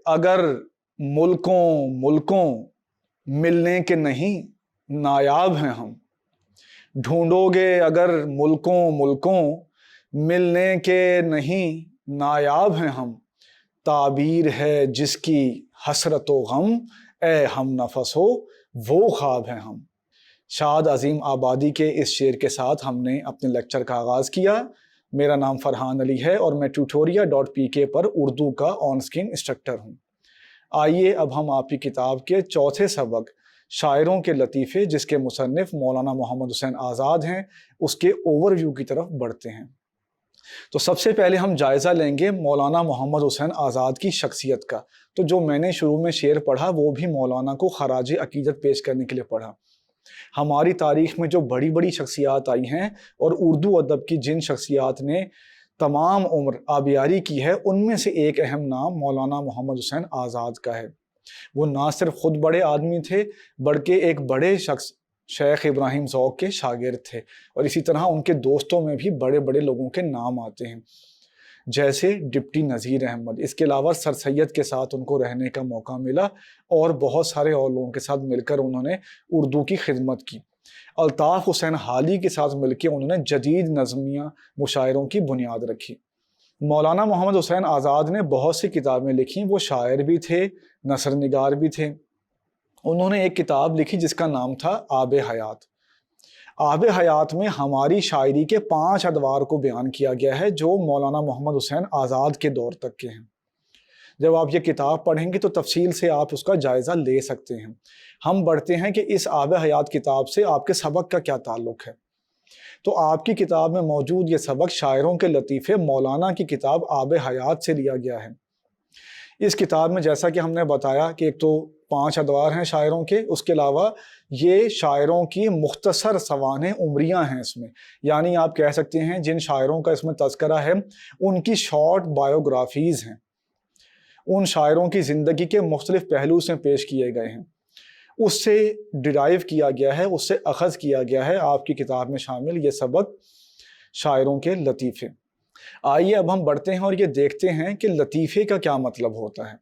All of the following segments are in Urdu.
اگر ملکوں ملکوں ملنے کے نہیں نایاب ہیں ہم، ڈھونڈو گے اگر ملکوں ملکوں ملنے کے نہیں نایاب ہیں ہم، تعبیر ہے جس کی حسرت و غم، اے ہم نفس ہو وہ خواب ہیں ہم۔ شاد عظیم آبادی کے اس شعر کے ساتھ ہم نے اپنے لیکچر کا آغاز کیا۔ میرا نام فرحان علی ہے اور میں tutoria.pk پر اردو کا آن اسکرین انسٹرکٹر ہوں۔ آئیے اب ہم آپ کی کتاب کے چوتھے سبق شاعروں کے لطیفے، جس کے مصنف مولانا محمد حسین آزاد ہیں، اس کے اوور ویو کی طرف بڑھتے ہیں۔ تو سب سے پہلے ہم جائزہ لیں گے مولانا محمد حسین آزاد کی شخصیت کا۔ تو جو میں نے شروع میں شعر پڑھا وہ بھی مولانا کو خراج عقیدت پیش کرنے کے لیے پڑھا۔ ہماری تاریخ میں جو بڑی بڑی شخصیات آئی ہیں اور اردو ادب کی جن شخصیات نے تمام عمر آبیاری کی ہے، ان میں سے ایک اہم نام مولانا محمد حسین آزاد کا ہے۔ وہ نہ صرف خود بڑے آدمی تھے بلکہ ایک بڑے شخص شیخ ابراہیم ذوق کے شاگرد تھے، اور اسی طرح ان کے دوستوں میں بھی بڑے بڑے لوگوں کے نام آتے ہیں، جیسے ڈپٹی نذیر احمد۔ اس کے علاوہ سر سید کے ساتھ ان کو رہنے کا موقع ملا اور بہت سارے اور لوگوں کے ساتھ مل کر انہوں نے اردو کی خدمت کی۔ الطاف حسین حالی کے ساتھ مل کے انہوں نے جدید نظمیہ مشاعروں کی بنیاد رکھی۔ مولانا محمد حسین آزاد نے بہت سی کتابیں لکھی، وہ شاعر بھی تھے، نثر نگار بھی تھے۔ انہوں نے ایک کتاب لکھی جس کا نام تھا آب حیات۔ آب حیات میں ہماری شاعری کے 5 ادوار کو بیان کیا گیا ہے جو مولانا محمد حسین آزاد کے دور تک کے ہیں۔ جب آپ یہ کتاب پڑھیں گے تو تفصیل سے آپ اس کا جائزہ لے سکتے ہیں۔ ہم بڑھتے ہیں کہ اس آب حیات کتاب سے آپ کے سبق کا کیا تعلق ہے۔ تو آپ کی کتاب میں موجود یہ سبق شاعروں کے لطیفے مولانا کی کتاب آب حیات سے لیا گیا ہے۔ اس کتاب میں جیسا کہ ہم نے بتایا کہ ایک تو 5 ادوار ہیں شاعروں کے، اس کے علاوہ یہ شاعروں کی مختصر سوانح عمریاں ہیں اس میں، یعنی آپ کہہ سکتے ہیں جن شاعروں کا اس میں تذکرہ ہے ان کی شارٹ بایوگرافیز ہیں، ان شاعروں کی زندگی کے مختلف پہلو سے پیش کیے گئے ہیں، اس سے ڈرائیو کیا گیا ہے، اس سے اخذ کیا گیا ہے آپ کی کتاب میں شامل یہ سبق شاعروں کے لطیفے۔ آئیے اب ہم بڑھتے ہیں اور یہ دیکھتے ہیں کہ لطیفے کا کیا مطلب ہوتا ہے۔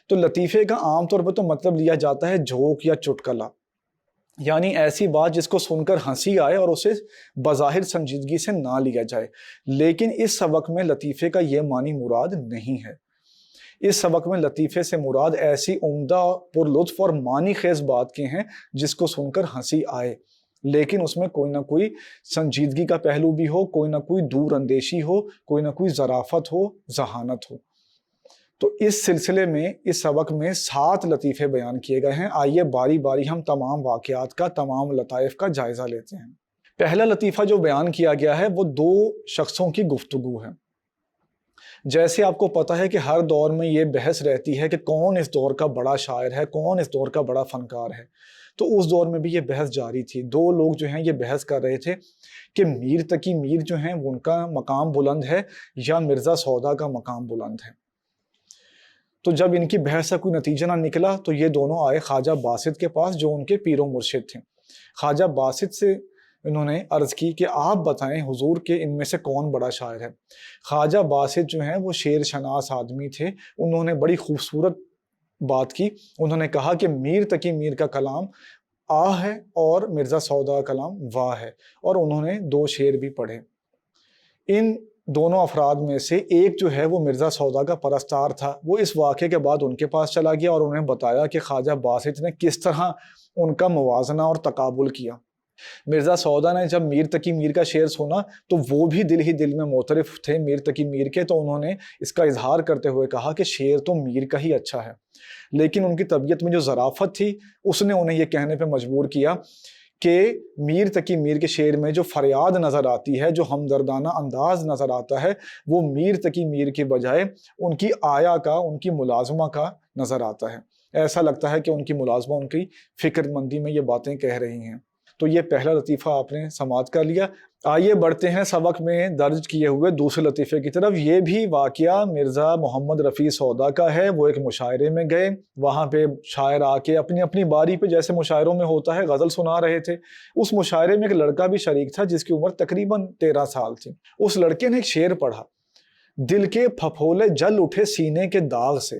تو لطیفے کا عام طور پر تو مطلب لیا جاتا ہے جھوک یا چٹکلا، یعنی ایسی بات جس کو سن کر ہنسی آئے اور اسے بظاہر سنجیدگی سے نہ لیا جائے۔ لیکن اس سبق میں لطیفے کا یہ معنی مراد نہیں ہے۔ اس سبق میں لطیفے سے مراد ایسی عمدہ پر لطف اور معنی خیز بات کے ہیں جس کو سن کر ہنسی آئے، لیکن اس میں کوئی نہ کوئی سنجیدگی کا پہلو بھی ہو، کوئی نہ کوئی دور اندیشی ہو، کوئی نہ کوئی ظرافت ہو، ذہانت ہو۔ تو اس سلسلے میں اس سبق میں 7 لطیفے بیان کیے گئے ہیں۔ آئیے باری باری ہم تمام واقعات کا، تمام لطائف کا جائزہ لیتے ہیں۔ پہلا لطیفہ جو بیان کیا گیا ہے وہ 2 شخصوں کی گفتگو ہے۔ جیسے آپ کو پتہ ہے کہ ہر دور میں یہ بحث رہتی ہے کہ کون اس دور کا بڑا شاعر ہے، کون اس دور کا بڑا فنکار ہے۔ تو اس دور میں بھی یہ بحث جاری تھی۔ 2 لوگ جو ہیں یہ بحث کر رہے تھے کہ میر تقی میر جو ہیں ان کا مقام بلند ہے یا مرزا سودا کا مقام بلند ہے۔ تو جب ان کی بحث کا کوئی نتیجہ نہ نکلا تو یہ دونوں آئے خواجہ باسط کے پاس جو ان کے پیر و مرشد تھے۔ خواجہ باسط سے انہوں نے عرض کی کہ آپ بتائیں حضور کہ ان میں سے کون بڑا شاعر ہے۔ خواجہ باسط جو ہیں وہ شعر شناس آدمی تھے، انہوں نے بڑی خوبصورت بات کی۔ انہوں نے کہا کہ میر تقی میر کا کلام آ ہے اور مرزا سودا کا کلام واہ ہے، اور انہوں نے 2 شعر بھی پڑھے۔ ان دونوں افراد میں سے ایک جو ہے وہ مرزا سودا کا پرستار تھا، وہ اس واقعے کے بعد ان کے پاس چلا گیا اور انہیں بتایا کہ خواجہ باسط نے کس طرح ان کا موازنہ اور تقابل کیا۔ مرزا سودا نے جب میر تقی میر کا شعر سنا تو وہ بھی دل ہی دل میں معترف تھے میر تقی میر کے، تو انہوں نے اس کا اظہار کرتے ہوئے کہا کہ شعر تو میر کا ہی اچھا ہے، لیکن ان کی طبیعت میں جو ظرافت تھی اس نے انہیں یہ کہنے پہ مجبور کیا کہ میر تقی میر کے شعر میں جو فریاد نظر آتی ہے، جو ہمدردانہ انداز نظر آتا ہے، وہ میر تقی میر کے بجائے ان کی آیا کا، ان کی ملازمہ کا نظر آتا ہے۔ ایسا لگتا ہے کہ ان کی ملازمہ ان کی فکر مندی میں یہ باتیں کہہ رہی ہیں۔ تو یہ پہلا لطیفہ آپ نے سماعت کر لیا۔ آئیے بڑھتے ہیں سبق میں درج کیے ہوئے دوسرے لطیفے کی طرف۔ یہ بھی واقعہ مرزا محمد رفیع سودا کا ہے۔ وہ ایک مشاعرے میں گئے، وہاں پہ شاعر آ کے اپنی اپنی باری پہ جیسے مشاعروں میں ہوتا ہے غزل سنا رہے تھے۔ اس مشاعرے میں ایک لڑکا بھی شریک تھا جس کی عمر تقریباً 13 سال تھی۔ اس لڑکے نے ایک شعر پڑھا، دل کے پھپھولے جل اٹھے سینے کے داغ سے،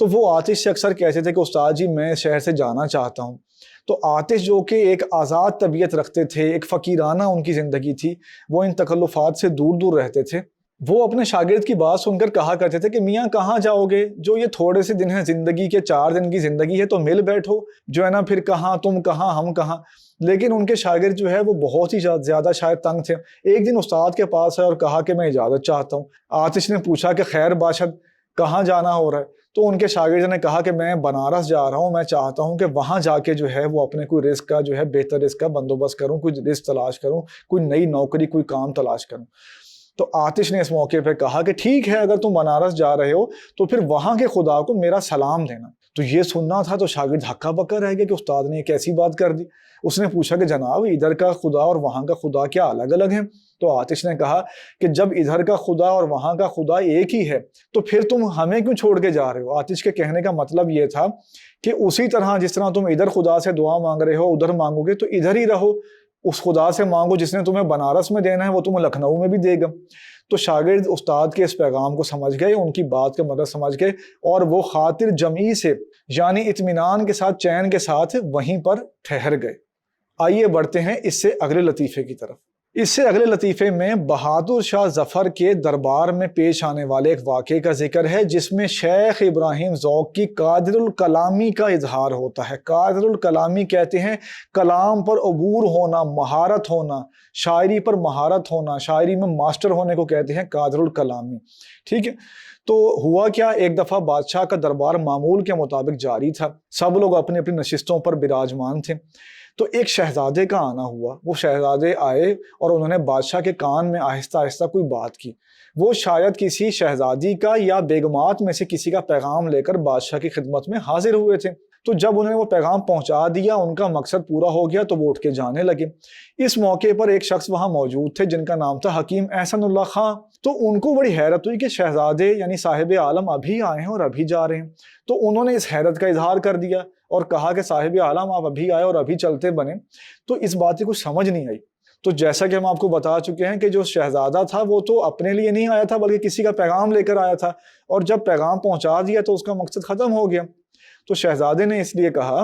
تو وہ آتش سے اکثر کہتے تھے کہ استاد جی میں شہر سے جانا چاہتا ہوں. تو آتش جو کہ ایک آزاد طبیعت رکھتے تھے، ایک فقیرانہ ان کی زندگی تھی، وہ ان تکلفات سے دور دور رہتے تھے، وہ اپنے شاگرد کی بات سن کر کہا کرتے تھے کہ میاں کہاں جاؤ گے، جو یہ تھوڑے سے دن ہیں زندگی کے، 4 دن کی زندگی ہے، تو مل بیٹھو جو ہے نا، پھر کہاں تم کہاں ہم کہاں. لیکن ان کے شاگرد جو ہے وہ بہت ہی زیادہ شاید تنگ تھے. ایک دن استاد کے پاس آئے اور کہا کہ میں اجازت چاہتا ہوں. آتش نے پوچھا کہ خیر باشد کہاں جانا ہو رہا ہے؟ تو ان کے شاگرد نے کہا کہ میں بنارس جا رہا ہوں، میں چاہتا ہوں کہ وہاں جا کے جو ہے وہ اپنے کوئی رزق کا جو ہے بہتر رزق کا بندوبست کروں، کوئی رزق تلاش کروں، کوئی نئی نوکری، کوئی کام تلاش کروں. تو آتش نے اس موقع پہ کہا کہ ٹھیک ہے، اگر تم بنارس جا رہے ہو تو پھر وہاں کے خدا کو میرا سلام دینا. تو یہ سننا تھا تو شاگرد ہکا بکا رہ گیا کہ استاد نے ایک ایسی بات کر دی. اس نے پوچھا کہ جناب ادھر کا خدا اور وہاں کا خدا کیا الگ الگ ہیں؟ تو آتش نے کہا کہ جب ادھر کا خدا اور وہاں کا خدا ایک ہی ہے تو پھر تم ہمیں کیوں چھوڑ کے جا رہے ہو؟ آتش کے کہنے کا مطلب یہ تھا کہ اسی طرح جس طرح تم ادھر خدا سے دعا مانگ رہے ہو، ادھر مانگو گے تو ادھر ہی رہو، اس خدا سے مانگو جس نے تمہیں بنارس میں دینا ہے، وہ تمہیں لکھنؤ میں بھی دے گا. تو شاگرد استاد کے اس پیغام کو سمجھ گئے، ان کی بات کا مطلب سمجھ گئے، اور وہ خاطر جمعی سے یعنی اطمینان کے ساتھ، چین کے ساتھ وہیں پر ٹھہر گئے. آئیے بڑھتے ہیں اس سے اگلے لطیفے کی طرف. اس سے اگلے لطیفے میں بہادر شاہ ظفر کے دربار میں پیش آنے والے ایک واقعے کا ذکر ہے، جس میں شیخ ابراہیم ذوق کی قادر الکلامی کا اظہار ہوتا ہے. قادر الکلامی کہتے ہیں کلام پر عبور ہونا، مہارت ہونا، شاعری پر مہارت ہونا، شاعری میں ماسٹر ہونے کو کہتے ہیں قادر الکلامی. ٹھیک ہے. تو ہوا کیا، ایک دفعہ بادشاہ کا دربار معمول کے مطابق جاری تھا، سب لوگ اپنی اپنی نشستوں پر براجمان تھے. تو ایک شہزادے کا آنا ہوا. وہ شہزادے آئے اور انہوں نے بادشاہ کے کان میں آہستہ آہستہ کوئی بات کی. وہ شاید کسی شہزادی کا یا بیگمات میں سے کسی کا پیغام لے کر بادشاہ کی خدمت میں حاضر ہوئے تھے. تو جب انہوں نے وہ پیغام پہنچا دیا، ان کا مقصد پورا ہو گیا، تو وہ اٹھ کے جانے لگے. اس موقع پر ایک شخص وہاں موجود تھے جن کا نام تھا حکیم احسن اللہ خان. تو ان کو بڑی حیرت ہوئی کہ شہزادے یعنی صاحب عالم ابھی آئے ہیں اور ابھی جا رہے ہیں. تو انہوں نے اس حیرت کا اظہار کر دیا اور کہا کہ صاحب عالم آپ ابھی آئے اور ابھی چلتے بنے. تو اس بات کی کچھ سمجھ نہیں آئی. تو جیسا کہ ہم آپ کو بتا چکے ہیں کہ جو شہزادہ تھا وہ تو اپنے لیے نہیں آیا تھا بلکہ کسی کا پیغام لے کر آیا تھا، اور جب پیغام پہنچا دیا تو اس کا مقصد ختم ہو گیا. تو شہزادے نے اس لیے کہا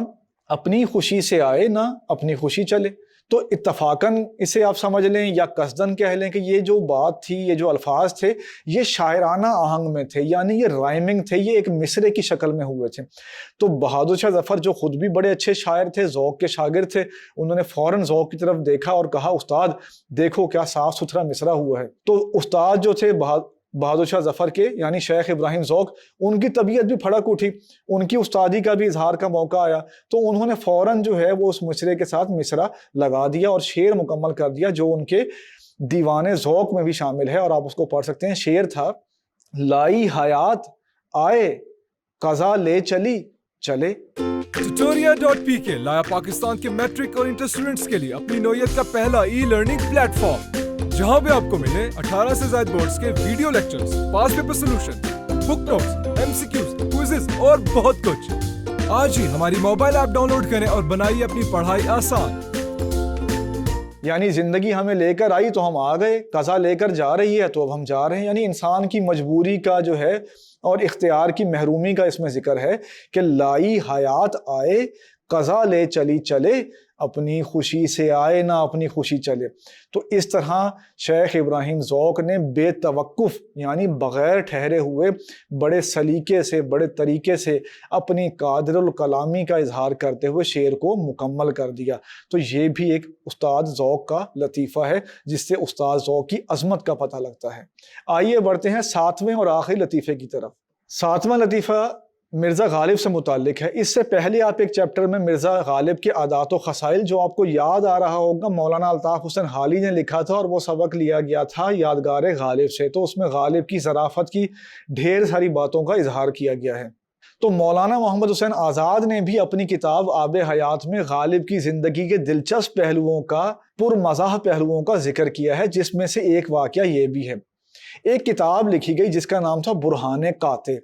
اپنی خوشی سے آئے نہ اپنی خوشی چلے. تو اتفاقاً اسے آپ سمجھ لیں یا قصداً کہہ لیں کہ یہ جو بات تھی، یہ جو الفاظ تھے، یہ شاعرانہ آہنگ میں تھے، یعنی یہ رائمنگ تھے، یہ ایک مصرے کی شکل میں ہوئے تھے. تو بہادر شاہ ظفر جو خود بھی بڑے اچھے شاعر تھے، ذوق کے شاگرد تھے، انہوں نے فوراً ذوق کی طرف دیکھا اور کہا استاد دیکھو کیا صاف ستھرا مصرع ہوا ہے. تو استاد جو تھے بہادر شاہ ظفر کے یعنی شیخ ابراہیم ذوق، ان کی طبیعت بھی پھڑک اٹھی، ان کی استادی کا بھی اظہار کا موقع آیا. تو انہوں نے فوراً جو ہے وہ اس مصرے کے ساتھ مصرع لگا دیا اور شعر مکمل کر دیا جو ان کے دیوان ذوق میں بھی شامل ہے، اور آپ اس کو پڑھ سکتے ہیں. شعر تھا لائی حیات آئے قضا لے چلی چلے. Tutoria.pk لایا پاکستان کے میٹرک اور انٹر اسٹوڈنٹس کے لیے اپنی نوعیت کا پہلا ای لرننگ پلیٹ فارم، جہاں پہ آپ کو ملے 18 سے زائد بورڈز کے ویڈیو لیکچرز، پاس پیپر سولوشن، بک نوٹس، MCQs، کوئزز اور بہت کچھ. آج ہی ہماری موبائل ایپ ڈاؤن لوڈ کریں اور بنائیے اپنی پڑھائی آسان. یعنی زندگی ہمیں لے کر آئی تو ہم آ گئے، قضا لے کر جا رہی ہے تو اب ہم جا رہے ہیں. یعنی انسان کی مجبوری کا جو ہے اور اختیار کی محرومی کا اس میں ذکر ہے کہ لائی حیات آئے قضا لے چلی چلے، اپنی خوشی سے آئے نہ اپنی خوشی چلے. تو اس طرح شیخ ابراہیم ذوق نے بے توقف یعنی بغیر ٹھہرے ہوئے بڑے سلیقے سے، بڑے طریقے سے اپنی قادر الکلامی کا اظہار کرتے ہوئے شعر کو مکمل کر دیا. تو یہ بھی ایک استاد ذوق کا لطیفہ ہے جس سے استاد ذوق کی عظمت کا پتہ لگتا ہے. آئیے بڑھتے ہیں 7ویں اور آخری لطیفے کی طرف. 7واں لطیفہ مرزا غالب سے متعلق ہے. اس سے پہلے آپ ایک چیپٹر میں مرزا غالب کے عادات و خصائل، جو آپ کو یاد آ رہا ہوگا مولانا الطاف حسین حالی نے لکھا تھا اور وہ سبق لیا گیا تھا یادگار غالب سے. تو اس میں غالب کی ظرافت کی ڈھیر ساری باتوں کا اظہار کیا گیا ہے. تو مولانا محمد حسین آزاد نے بھی اپنی کتاب آب حیات میں غالب کی زندگی کے دلچسپ پہلوؤں کا، پرمزاح پہلوؤں کا ذکر کیا ہے، جس میں سے ایک واقعہ یہ بھی ہے. ایک کتاب لکھی گئی جس کا نام تھا برہان قاطع.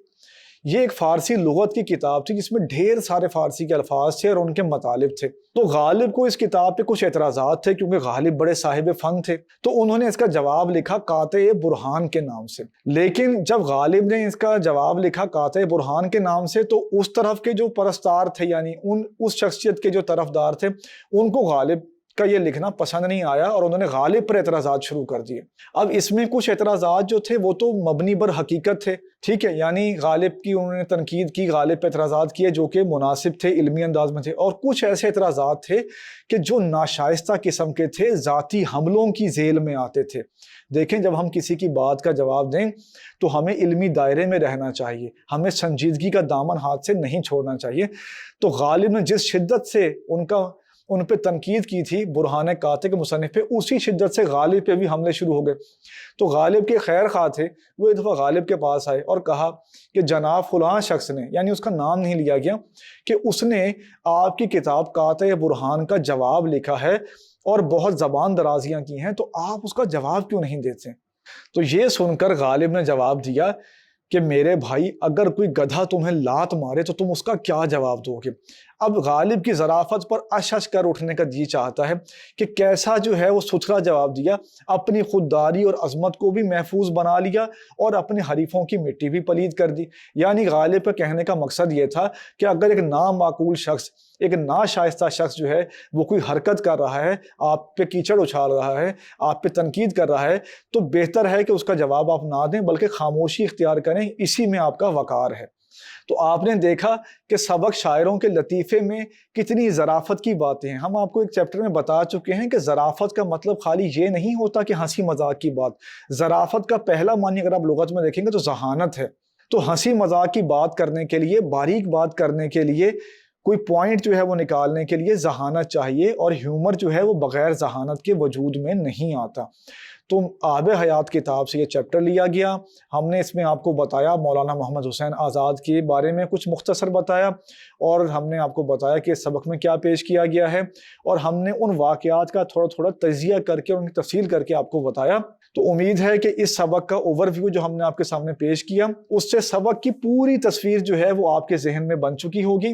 یہ ایک فارسی لغت کی کتاب تھی جس میں ڈھیر سارے فارسی کے الفاظ تھے اور ان کے مطالب تھے. تو غالب کو اس کتاب پہ کچھ اعتراضات تھے کیونکہ غالب بڑے صاحب فن تھے. تو انہوں نے اس کا جواب لکھا قاطع برہان کے نام سے. لیکن جب غالب نے اس کا جواب لکھا قاطع برہان کے نام سے تو اس طرف کے جو پرستار تھے یعنی اس شخصیت کے جو طرفدار تھے ان کو غالب کا یہ لکھنا پسند نہیں آیا اور انہوں نے غالب پر اعتراضات شروع کر دیے. اب اس میں کچھ اعتراضات جو تھے وہ تو مبنی بر حقیقت تھے, ٹھیک ہے, یعنی غالب کی انہوں نے تنقید کی, غالب پہ اعتراضات کیے جو کہ مناسب تھے, علمی انداز میں تھے, اور کچھ ایسے اعتراضات تھے کہ جو ناشائستہ قسم کے تھے, ذاتی حملوں کی ذیل میں آتے تھے. دیکھیں جب ہم کسی کی بات کا جواب دیں تو ہمیں علمی دائرے میں رہنا چاہیے, ہمیں سنجیدگی کا دامن ہاتھ سے نہیں چھوڑنا چاہیے. تو غالب نے جس شدت سے ان پہ تنقید کی تھی برہان قاطع کے مصنف پہ, اسی شدت سے غالب پہ بھی حملے شروع ہو گئے. تو غالب کے خیر خواہ تھے, وہ ایک دفعہ غالب کے پاس آئے اور کہا کہ جناب فلاں شخص نے, یعنی اس کا نام نہیں لیا گیا, کہ اس نے آپ کی کتاب قاطع برہان کا جواب لکھا ہے اور بہت زبان درازیاں کی ہیں, تو آپ اس کا جواب کیوں نہیں دیتے. تو یہ سن کر غالب نے جواب دیا کہ میرے بھائی اگر کوئی گدھا تمہیں لات مارے تو تم اس کا کیا جواب دو گے. اب غالب کی ظرافت پر اش کر اٹھنے کا جی چاہتا ہے کہ کیسا جو ہے وہ ستھرا جواب دیا, اپنی خودداری اور عظمت کو بھی محفوظ بنا لیا اور اپنے حریفوں کی مٹی بھی پلید کر دی. یعنی غالب کا کہنے کا مقصد یہ تھا کہ اگر ایک نامعقول شخص, ایک ناشائستہ شخص جو ہے وہ کوئی حرکت کر رہا ہے, آپ پہ کیچڑ اچھال رہا ہے, آپ پہ تنقید کر رہا ہے, تو بہتر ہے کہ اس کا جواب آپ نہ دیں بلکہ خاموشی اختیار کریں, اسی میں آپ کا وقار ہے. تو آپ نے دیکھا کہ سبق شاعروں کے لطیفے میں کتنی ظرافت کی باتیں ہیں. ہم آپ کو ایک چیپٹر میں بتا چکے ہیں کہ ظرافت کا مطلب خالی یہ نہیں ہوتا کہ ہنسی مذاق کی بات. ظرافت کا پہلا معنی اگر آپ لغت میں دیکھیں گے تو ذہانت ہے. تو ہنسی مذاق کی بات کرنے کے لیے, باریک بات کرنے کے لیے, کوئی پوائنٹ جو ہے وہ نکالنے کے لیے ذہانت چاہیے, اور ہیومر جو ہے وہ بغیر ذہانت کے وجود میں نہیں آتا. تو آب حیات کتاب سے یہ چیپٹر لیا گیا. ہم نے اس میں آپ کو بتایا مولانا محمد حسین آزاد کے بارے میں کچھ مختصر بتایا, اور ہم نے آپ کو بتایا کہ اس سبق میں کیا پیش کیا گیا ہے, اور ہم نے ان واقعات کا تھوڑا تھوڑا تجزیہ کر کے ان کی تفصیل کر کے آپ کو بتایا. تو امید ہے کہ اس سبق کا اوور ویو جو ہم نے آپ کے سامنے پیش کیا اس سے سبق کی پوری تصویر جو ہے وہ آپ کے ذہن میں بن چکی ہوگی,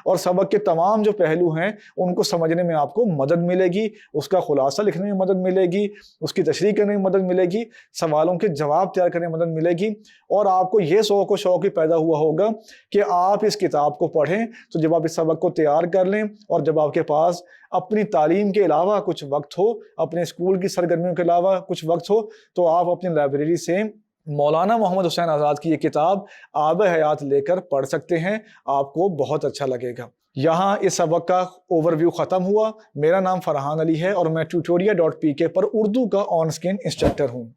اور سبق کے تمام جو پہلو ہیں ان کو سمجھنے میں آپ کو مدد ملے گی, اس کا خلاصہ لکھنے میں مدد ملے گی, اس کی تشریح کرنے میں مدد ملے گی, سوالوں کے جواب تیار کرنے میں مدد ملے گی, اور آپ کو یہ شوق و شوق ہی پیدا ہوا ہوگا کہ آپ اس کتاب کو پڑھیں. تو جب آپ اس سبق کو تیار کر لیں اور جب آپ کے پاس اپنی تعلیم کے علاوہ کچھ وقت ہو, اپنے اسکول کی سرگرمیوں کے علاوہ کچھ وقت ہو, تو آپ اپنی لائبریری سے مولانا محمد حسین آزاد کی یہ کتاب آب حیات لے کر پڑھ سکتے ہیں. آپ کو بہت اچھا لگے گا. یہاں اس سبق کا اوور ویو ختم ہوا. میرا نام فرحان علی ہے اور میں tutoria.pk پر اردو کا آن اسکرین انسٹرکٹر ہوں.